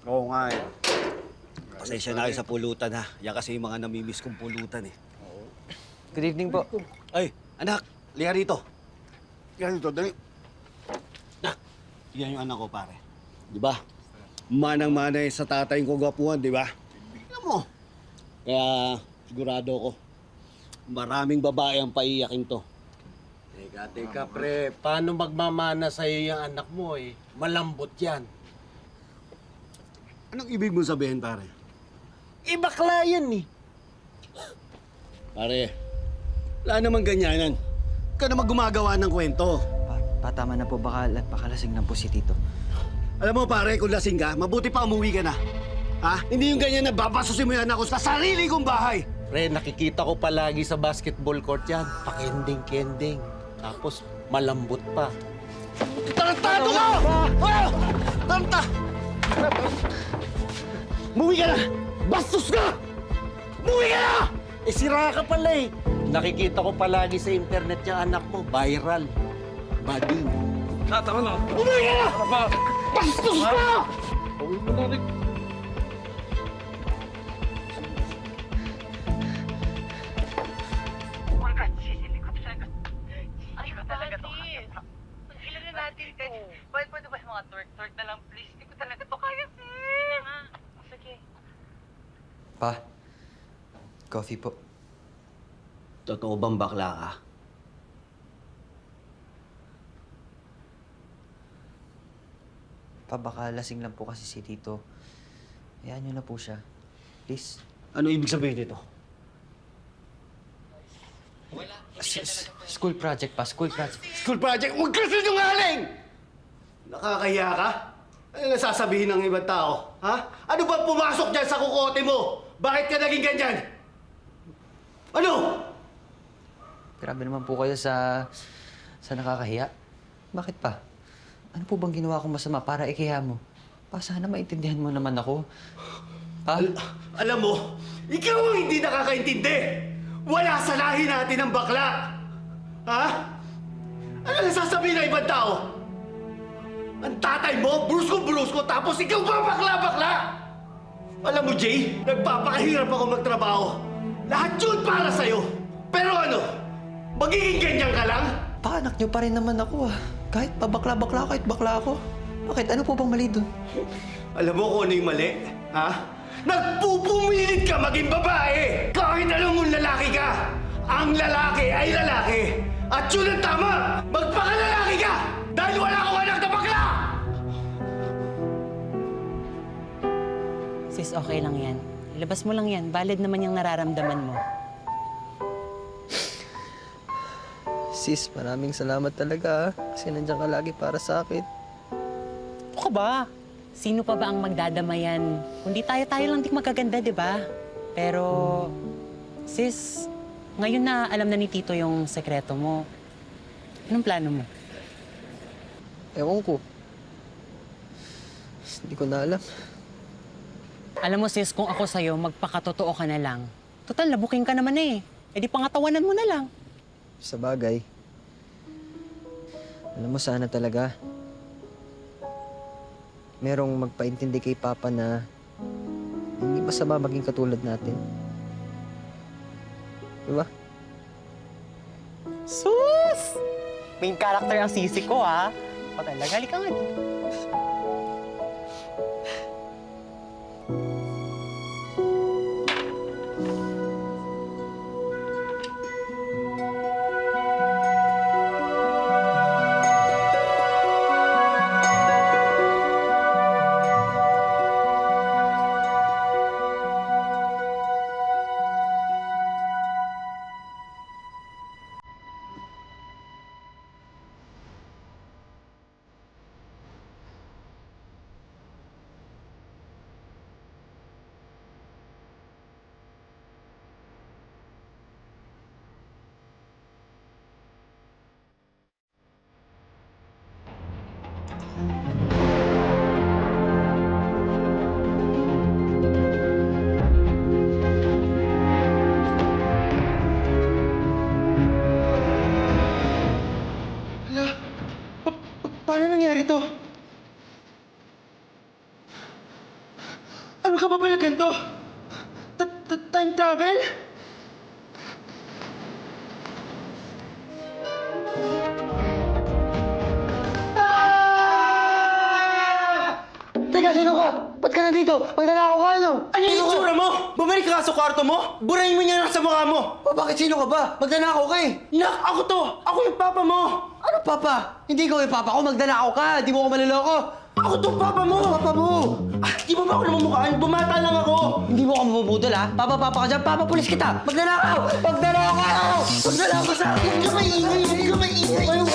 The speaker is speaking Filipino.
Oo nga eh. Pasensya na kayo sa pulutan ha. Yan kasi yung mga namimiss kong pulutan eh. Good evening po. Ay, anak, liha rito. Yan ito, dali. Nak, yan yung anak ko pare. Di ba? Manang-manay sa tatay ko gwapuhan, di ba? Alam mo. Kaya sigurado ko, maraming babae ang paiyakin to. Teka, pre. Paano magmamana sa'yo yung anak mo eh? Malambot yan. Anong ibig mo sabihin, pare? Bakla yan eh. Pare, wala namang ganyanan. Ka naman gumagawa ng kwento. Tama na po. Baka lasing na po si Tito. Alam mo, pare, kung lasing ka, mabuti pa umuwi ka na. Ha? Hindi yung ganyan na babasusin mo yan ako sa sarili kong bahay. Pre, nakikita ko palagi sa basketball court yan. Pakending-kending. Tapos malambot pa. Tarantado ka! Ah! Taranta! Umuwi ka na! Bastos ka! Umuwi ka na! Sira ka pala eh. Nakikita ko palagi sa internet yung anak mo. Viral. Bading. Umuwi ka na! Bastos ka! Ay, ko talaga to kaya. Ilan na natin to? Pwede ba yung mga twerk-twerk na lang, please? Hindi ko talaga to kaya, sis. Sige na nga. Sige. Pa, coffee po. Totoo bang bakla ka? Pa, baka lasing lang po kasi si Tito. Hayaan niyo na po siya. Please. Ano ibig sabihin nito? School project pa, school project. School project? Huwag ka sinungaling! Nakakahiya ka? Ano nasasabihin ng ibang tao? Ha? Ano ba pumasok dyan sa kukote mo? Bakit ka naging ganyan? Ano? Grabe naman po kayo sa nakakahiya. Bakit pa? Ano po bang ginawa kong masama para ikiya mo? Pa, sana maintindihan mo naman ako. Pa? Alam mo, ikaw ang hindi nakakaintindi! Wala sa lahi natin ang bakla! Ha? Ano nasasabihin ng ibang tao? Ang tatay mo, brusko-brusko, tapos ikaw pa bakla-bakla! Alam mo, Jay, nagpapakahirap ako magtrabaho. Lahat yun para sa'yo. Pero ano, magiging ganyan ka lang? Pa, anak niyo pa rin naman ako ah. Kahit pa bakla-bakla ako, kahit bakla ako. Bakit? Ano po bang mali doon? Alam mo kung ano yung mali? Ha? Nagpupumilit ka maging babae! Kahit alam mong lalaki ka! Ang lalaki ay lalaki! At yun ang tama! Magpakalalaki ka! Dahil wala akong anak na bakla! Sis, okay lang yan. Ilabas mo lang yan. Valid naman yung nararamdaman mo. Sis, maraming salamat talaga ah. Kasi nandiyan ka lagi para sa akin. Ano ka ba? Sino pa ba ang magdadamayan? Kundi tayo-tayo lang din magaganda, di ba? Pero, sis, ngayon na alam na ni Tito yung sekreto mo. Anong plano mo? Ewan ko. Hindi ko na alam. Alam mo, sis, kung ako sa'yo, magpakatotoo ka na lang. Total, nabuking ka naman eh. E di pangatawanan mo na lang. Sa bagay. Alam mo, sana talaga merong magpaintindi kay Papa na hindi masama maging katulad natin. Diba? Sus! Main character ang sisi ko, ha? O talaga, halika nga dito. Paano nangyari to? Ano ka ba pala ganito? Time travel? Teka, sino ka? Ba't ka nandito? Magdala ako ka, ano? Ano yung itsura mo? Bumalik ka sa kwarto mo? Burahin mo niya sa mukha mo! Bakit sino ka ba? Magdala ako ka eh. Nak, ako to! Ako yung papa mo! Ano, Papa? Hindi ko yung Papa ko. Magdala ako ka. Di mo ko maloloko. Ako to, papa mo! Papa mo! Ah, di mo ba ako namumukhaan? Bumata lang ako! Hindi mo ka mabubudol, ha? Papa ka dyan. Papa, pulis kita. Magdala ako! Magdala ako! Magdala ako sa akin! Huwag ka maingay! Huwag ka maingay!